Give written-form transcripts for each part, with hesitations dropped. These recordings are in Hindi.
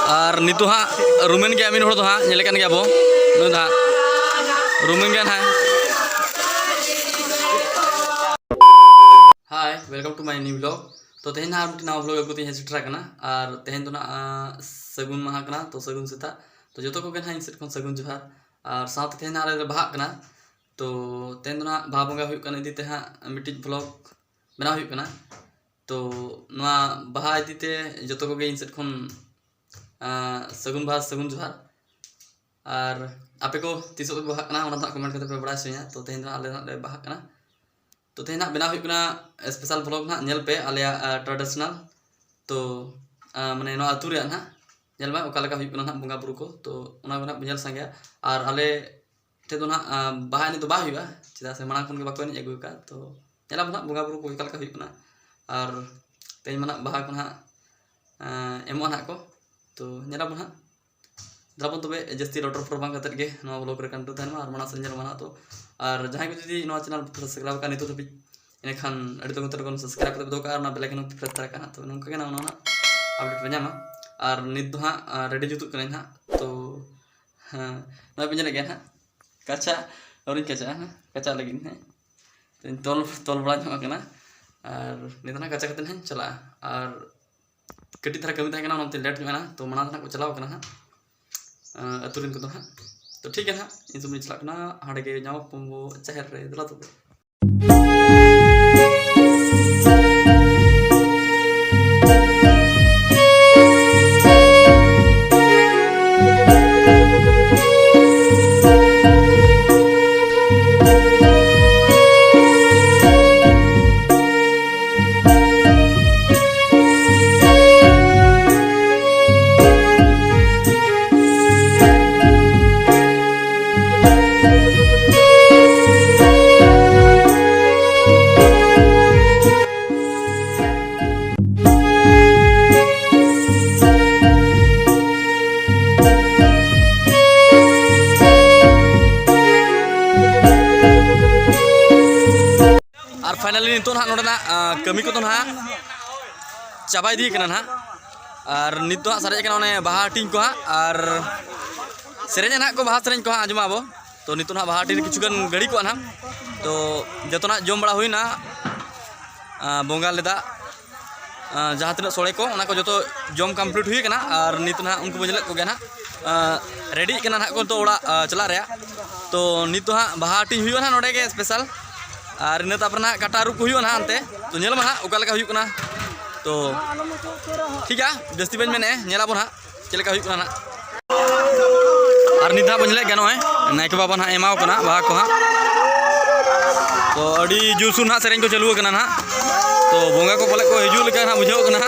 और नितो हाँ रूमेन गया मिन होड़ हाँ नेले कान गया बो नु दा रूमेन गया हाँ। Hi welcome to my new blog. तो तेहन ना नवा ब्लॉग अगुती हे सेटरा कना और तेहन तो ना सगुन माहा कना तो सगुन सेता तो जो को हाँ सेट खन सगुन जोहार और साथ तेहन आले बाहा कना तो तेहन ना बाहा बंगा हुई कना इदीते हाँ मिटिज ब्लॉग बना हुई कना तो ना बाहा इदीते जो को इन सेट खन सगुन बाहा सगुन जोहार और आपे को तीसो पे बाहा कना ओना कमेंट करते पे बड़ा सया। तो तेहन आले बाहा कना तो तेहन बना हुई कना स्पेशल ब्लॉग ना नेल पे आले ट्रेडिशनल तो माने नो आतु रे ना नेल मा ओका लगा हुई कना ना बंगा बुरु को तो ओना बना नेल संगे और आले ते तो ना बाहा नि तो बा हुईबा चिदा से माना खन के बाको नि अगु का तो नेला बना बंगा बुरु को ओका लगा हुई कना और तेहन मना बाहा कना एमो ना को तो नेला बना दाबन तबे जस्ती रोटर पर बांग कतत गे नो ब्लॉग रे कंटू थान और मना संजल मना तो और जहां को जदी नो चैनल सब्सक्राइब का नितो तबी इन खान अडी तो उतर कोन सब्सक्राइब कर दो का और ना बेल आइकन प्रेस करा का तो नंका के ना अपडेट पे जामा और नित दो हां रेडी जुतु कने हां तो हां ना बिजन के हां कच्चा और कच्चा लगिन है तो तोल बड़ा जमा कना और नित ना कच्चा कतन चला और कटी थरा कमी था ना लेट में तो मना को चलाव कना हां अतुरिन को हाँ तो ठीक है हाँ इन सब चलना हाँ के जाओ पंबो चहर रे दला तो फाइनली नितो ना नोडना कमी को तो ना चाबा दी कना ना और नितो ना सारे कना ने बाहा टिंग को और सेरेज ना को बाहा सेरेज को आजमा आबो तो नितो ना बाहा टिंग किछुगन गड़ी को ना तो जतो ना जम बड़ा हुई ना बोंगा लेदा जहाँ तना सोड़े को ना को जो जम कम्प्लीट हुई कना और नितो ना उनको बजले को गया ना रेडी कना ना को तो ओड़ा चला रे तो नितो ना बाहा टिंग हुई ना नोडे के स्पेशल और इन तापरना काटा रुक हुई ना अंते तो नेल मा ओका लगा हुई कना तो ठीक है जस्ती बन मेने नेला बन हा चलेका हुई कना और निधा बन ले गनो है नायक बाबा ना एमाव कना बाहा को हा तो अडी जुसु ना सेरेंग को चलु कना ना तो बोंगा को पले को हिजु लेका ना बुझाव कना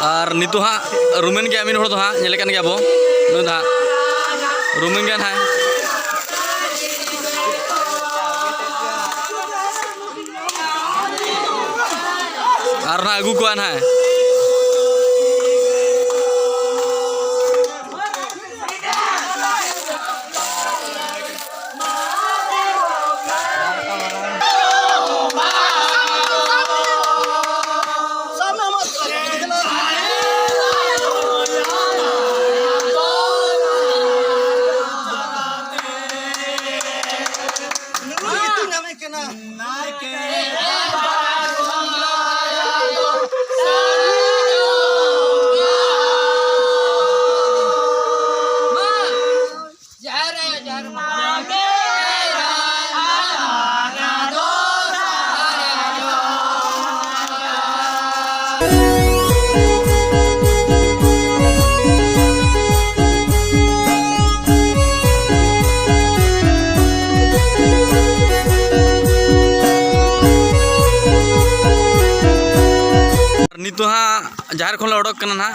और नितो हाँ रूमेन गया मिन होड़ हाँ नेले कान गया बो नु दा रूमेन गया हाँ और ना अगू को है नितो हाँ जहाँ खन ओडक ना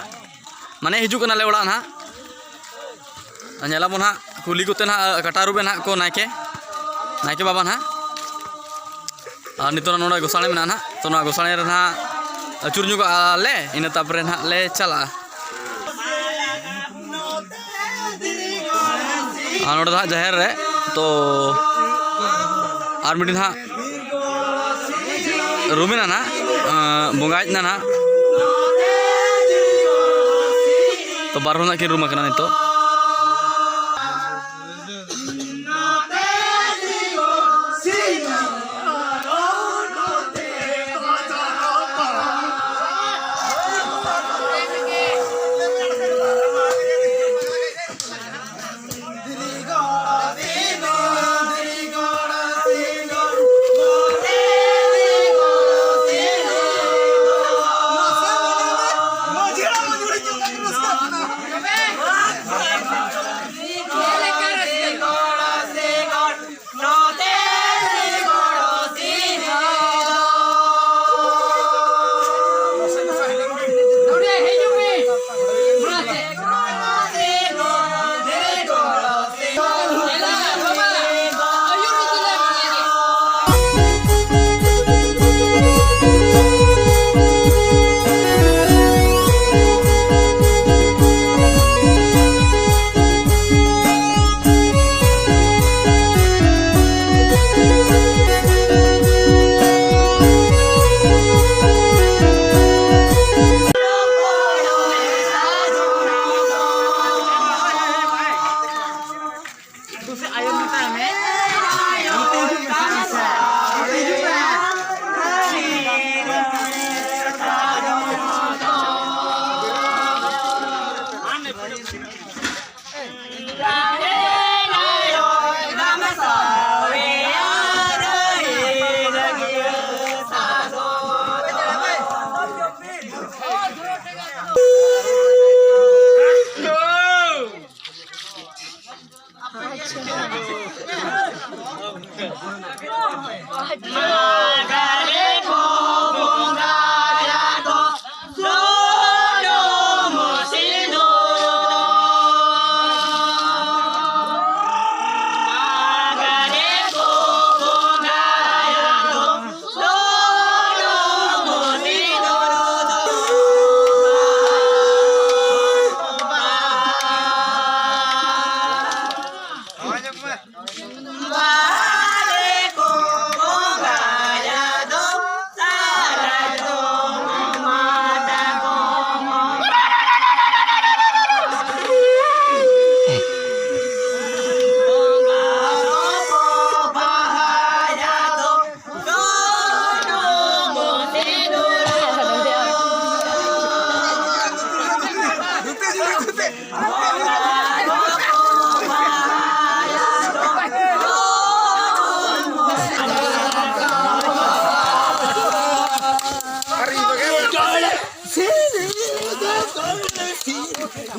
माने हिजू ले ओड़ा ना नेलाबन हाँ कुली को ना कटारू पे ना को नायके बाबा ना नितो ना गोसाणे में ना तो ना गोसाणे रे ना अचुर ᱧᱚᱜ आले इन तापरे ना ले चला नोडे ना जहर रे तो आर मिडिन ना रूमिना ना बोंगाज ना तो बारह ना की रूम करना नहीं तो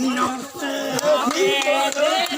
No.